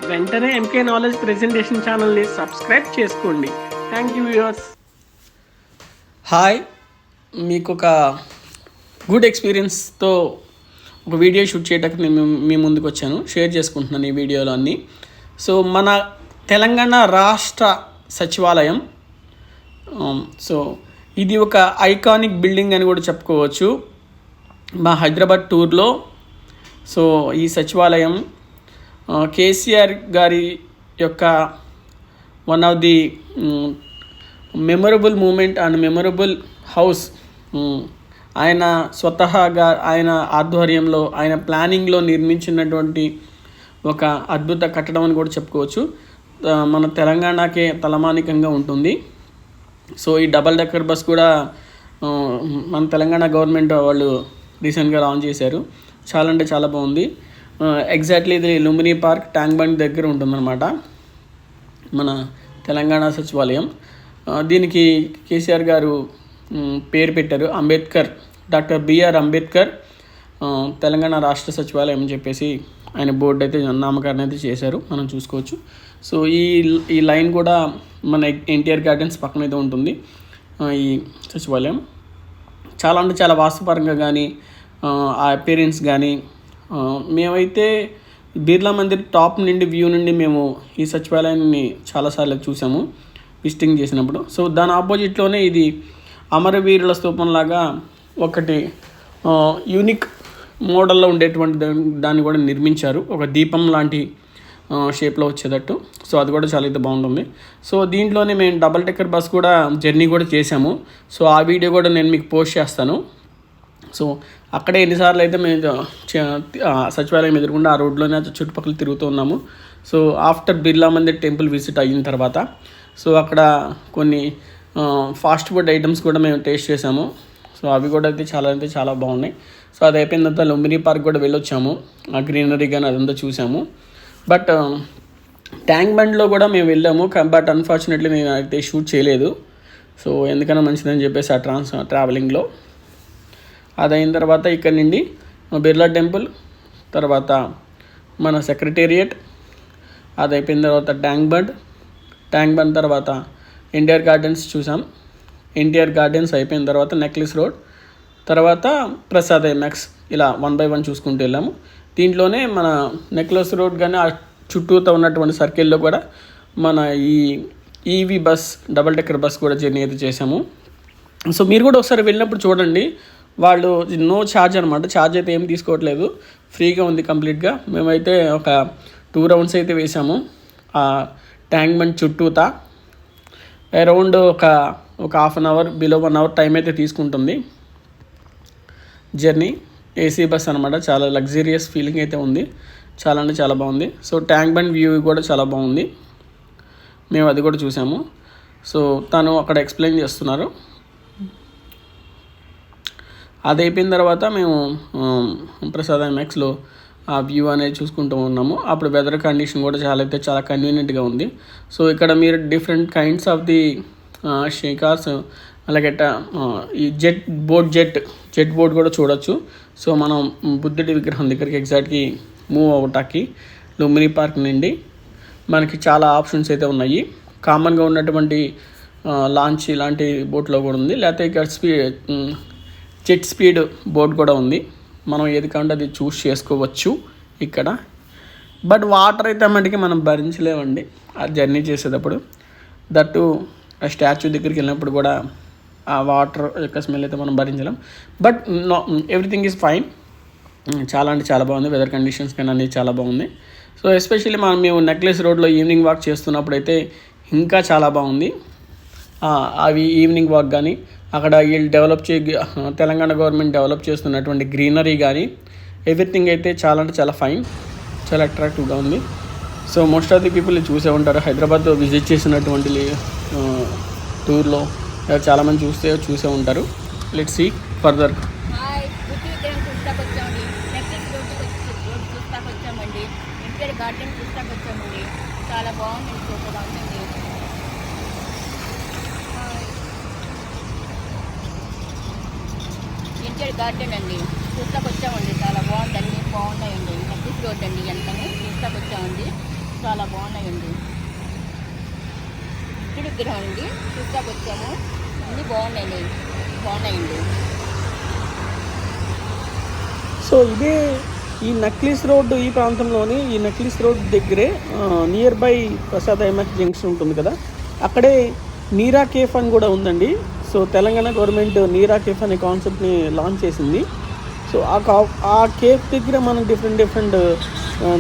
వెంటనే MK knowledge presentation ఛానల్ని subscribe చేసుకోండి. Thank you viewers. హాయ్, మీకు ఒక గుడ్ ఎక్స్పీరియన్స్తో ఒక వీడియో షూట్ చేయడానికి నేను మీ ముందుకు వచ్చాను. షేర్ చేసుకుంటున్నాను ఈ వీడియోలో అన్నీ. సో మన తెలంగాణ రాష్ట్ర సచివాలయం, సో ఇది ఒక ఐకానిక్ బిల్డింగ్ అని కూడా చెప్పుకోవచ్చు. మా హైదరాబాద్ టూర్లో సో ఈ సచివాలయం కేసీఆర్ గారి యొక్క one of the memorable moment and memorable house. ఆయన స్వతహాగా ఆయన ఆధ్వర్యంలో ఆయన ప్లానింగ్లో నిర్మించినటువంటి ఒక అద్భుత కట్టడం అని కూడా చెప్పుకోవచ్చు. మన తెలంగాణకే తలమానికంగా ఉంటుంది. సో ఈ డబల్ డెక్కర్ బస్ కూడా మన తెలంగాణ గవర్నమెంట్ వాళ్ళు రీసెంట్గా లాంచ్ చేశారు. చాలా అంటే చాలా బాగుంది. ఎగ్జాక్ట్లీ ఇది లుంబినీ పార్క్ ట్యాంక్ బండ్ దగ్గర ఉంటుందన్నమాట మన తెలంగాణ సచివాలయం. దీనికి కేసీఆర్ గారు పేరు పెట్టారు, అంబేద్కర్, డాక్టర్ బిఆర్ అంబేద్కర్ తెలంగాణ రాష్ట్ర సచివాలయం అని చెప్పేసి ఆయన బోర్డు అయితే నామకరణం అయితే చేశారు, మనం చూసుకోవచ్చు. సో ఈ లైన్ కూడా మన ఎన్టీఆర్ గార్డెన్స్ పక్కన అయితే ఉంటుంది ఈ సచివాలయం. చాలా అంటే చాలా వాస్తుపరంగా కానీ ఆ అపీరెన్స్ కానీ మేమైతే బిర్లా మందిర్ టాప్ నుండి వ్యూ నుండి మేము ఈ సచివాలయాన్ని చాలాసార్లు చూసాము విజిటింగ్ చేసినప్పుడు. సో దాని ఆపోజిట్లోనే ఇది అమరవీరుల స్తూపంలాగా ఒకటి యూనిక్ మోడల్లో ఉండేటువంటి దాన్ని కూడా నిర్మించారు, ఒక దీపం లాంటి షేప్లో వచ్చేటట్టు. సో అది కూడా చాలా అయితే బాగుంటుంది. సో దీంట్లోనే మేము డబల్ డెక్కర్ బస్ కూడా జర్నీ కూడా చేసాము. సో ఆ వీడియో కూడా నేను మీకు పోస్ట్ చేస్తాను. సో అక్కడే ఎన్నిసార్లు అయితే మేము సచివాలయం ఎదురుకుండా ఆ రోడ్లోనే చుట్టుపక్కల తిరుగుతూ ఉన్నాము. So after Birla Mandir temple visit అయిన తర్వాత సో అక్కడ కొన్ని ఫాస్ట్ ఫుడ్ ఐటమ్స్ కూడా మేము టేస్ట్ చేసాము. సో అవి కూడా అయితే చాలా బాగున్నాయి. సో అది అయిపోయిన తర్వాత లుంబినీ పార్క్ కూడా వెళ్ళొచ్చాము, ఆ గ్రీనరీ కానీ అదంతా చూసాము. బట్ ట్యాంక్ బండ్లో కూడా మేము వెళ్ళాము, బట్ అన్ఫార్చునేట్లీ నేను అయితే షూట్ చేయలేదు. సో ఎందుకన్నా మంచిదని చెప్పేసి ఆ ట్రావెలింగ్లో అది అయిన తర్వాత ఇక్కడ నుండి బిర్లా టెంపుల్, తర్వాత మన సెక్రటేరియట్, అది అయిపోయిన తర్వాత ట్యాంక్ బండ్ తర్వాత ఎన్టీఆర్ గార్డెన్స్ చూసాం. ఎన్టీఆర్ గార్డెన్స్ అయిపోయిన తర్వాత నెక్లెస్ రోడ్, తర్వాత ప్రసాద్ ఎంఎక్స్, ఇలా 1 by 1 చూసుకుంటూ వెళ్ళాము. దీంట్లోనే మన నెక్లెస్ రోడ్ కానీ ఆ చుట్టూతో ఉన్నటువంటి సర్కిల్లో కూడా మన ఈ EV bus double decker bus కూడా జర్నీ అయితే చేసాము. సో మీరు కూడా ఒకసారి వెళ్ళినప్పుడు చూడండి, వాళ్ళు నో ఛార్జ్ అనమాట, ఛార్జ్ అయితే ఏం తీసుకోవట్లేదు, ఫ్రీగా ఉంది కంప్లీట్గా. మేమైతే ఒక 2 rounds అయితే వేసాము ఆ ట్యాంక్ బండ్ చుట్టూతా. అరౌండ్ ఒక 1/2 hour బిలో 1 hour టైం అయితే తీసుకుంటుంది జర్నీ. ఏసీ బస్ అనమాట, చాలా లగ్జరియస్ ఫీలింగ్ అయితే ఉంది, చాలా అంటే చాలా బాగుంది. సో ట్యాంక్ బండ్ వ్యూ కూడా చాలా బాగుంది, మేము అది కూడా చూసాము. సో తను అక్కడ ఎక్స్ప్లెయిన్ చేస్తున్నారు. అది అయిపోయిన తర్వాత మేము ప్రసాద్ ఎంఎక్స్లో ఆ వ్యూ అనేది చూసుకుంటూ ఉన్నాము. అప్పుడు వెదర్ కండిషన్ కూడా చాలా కన్వీనియంట్గా ఉంది. సో ఇక్కడ మీరు డిఫరెంట్ కైండ్స్ ఆఫ్ ది షేకార్స్, అలాగే ఈ జెట్ బోట్ కూడా చూడొచ్చు. సో మనం బుద్ధుడి విగ్రహం దగ్గరికి ఎగ్జాక్ట్కి మూవ్ అవటానికి లుంబినీ పార్క్ నుండి మనకి చాలా ఆప్షన్స్ అయితే ఉన్నాయి. కామన్గా ఉన్నటువంటి లాంచ్ ఇలాంటి బోట్లో కూడా ఉంది, లేకపోతే ఇక్కడ జెట్ స్పీడ్ బోట్ కూడా ఉంది. మనం ఏది కావాలంటే అది చూస్ చేసుకోవచ్చు ఇక్కడ. బట్ వాటర్ అయితే మటుకి మనం భరించలేమండి ఆ జర్నీ చేసేటప్పుడు. దట్టు ఆ స్టాచ్యూ దగ్గరికి వెళ్ళినప్పుడు కూడా ఆ వాటర్ యొక్క స్మెల్ అయితే మనం భరించలేం. But no, everything is fine. చాలా అంటే చాలా బాగుంది, వెదర్ కండిషన్స్ కానీ అన్నీ చాలా బాగుంది. సో ఎస్పెషల్లీ మేము నెక్లెస్ రోడ్లో ఈవినింగ్ వాక్ చేస్తున్నప్పుడు అయితే ఇంకా చాలా బాగుంది. అవి ఈవినింగ్ వాక్ కానీ అక్కడ వీళ్ళు తెలంగాణ గవర్నమెంట్ డెవలప్ చేస్తున్నటువంటి గ్రీనరీ కానీ ఎవ్రీథింగ్ అయితే చాలా అంటే చాలా ఫైన్, చాలా అట్రాక్టివ్గా ఉంది. So most of the people చూసే ఉంటారు, హైదరాబాద్ విజిట్ చేసినటువంటి టూర్లో చాలామంది చూసే ఉంటారు. Let's see further. చాలా బాగుంది, ఎన్టీఆర్ గార్డెన్ అండి, చూస్తాకు వచ్చామండి. చాలా బాగుంది, అన్నీ బాగున్నాయండి. నెక్లెస్ రోడ్ అండి, ఎంతనే చూస్తాకు వచ్చామండి. చాలా బాగున్నాయండి. బుద్ధుడి విగ్రహం అండి, చూసాక వచ్చాము. అన్నీ బాగున్నాయండి. సో ఇదే ఈ నక్లీస్ రోడ్, ఈ ప్రాంతంలోని ఈ నక్లీస్ రోడ్ దగ్గరే near by Prasad IMAX junction ఉంటుంది కదా, అక్కడే నీరా కేఫ్ అని కూడా ఉందండి. సో తెలంగాణ గవర్నమెంట్ నీరా కేఫ్ అనే కాన్సెప్ట్ని లాంచ్ చేసింది. సో ఆ కేఫ్ దగ్గర మనం డిఫరెంట్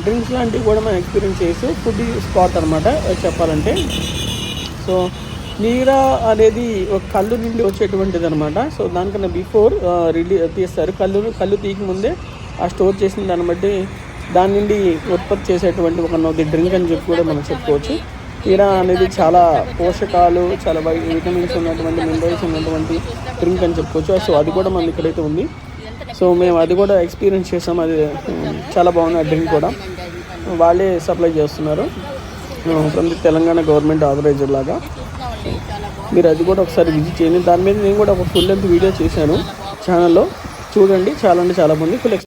డ్రింక్స్ లాంటివి కూడా మనం ఎక్స్పీరియన్స్ చేసి ఫుడ్ స్పాట్ అనమాట చెప్పాలంటే. సో నీరా అనేది ఒక కళ్ళు నుండి వచ్చేటువంటిది అనమాట. సో దానికన్నా బిఫోర్ తీస్తారు. కళ్ళు తీయక ముందే ఆ స్టోర్ చేసిన దాన్ని బట్టి దాని నుండి ఉత్పత్తి చేసేటువంటి ఒక నోది డ్రింక్ అని చెప్పి కూడా మనం చెప్పుకోవచ్చు. నీరా అనేది చాలా పోషకాలు, చాలా విటమిన్స్ ఉన్నటువంటి, మినరల్స్ ఉన్నటువంటి డ్రింక్ అని చెప్పుకోవచ్చు. సో అది కూడా మన ఇక్కడైతే ఉంది. సో మేము అది కూడా ఎక్స్పీరియన్స్ చేసాం. అది చాలా బాగుంది. ఆ డ్రింక్ కూడా వాళ్ళే సప్లై చేస్తున్నారు ఫ్రమ్ ది తెలంగాణ గవర్నమెంట్ ఆథరైజర్ లాగా. మీరు అది కూడా ఒకసారి విజిట్ చేయండి. దాని మీద నేను కూడా ఒక ఫుల్ లెంత్ వీడియో చేశాను ఛానల్లో, చూడండి. చాలా బాగుంది. ఫుల్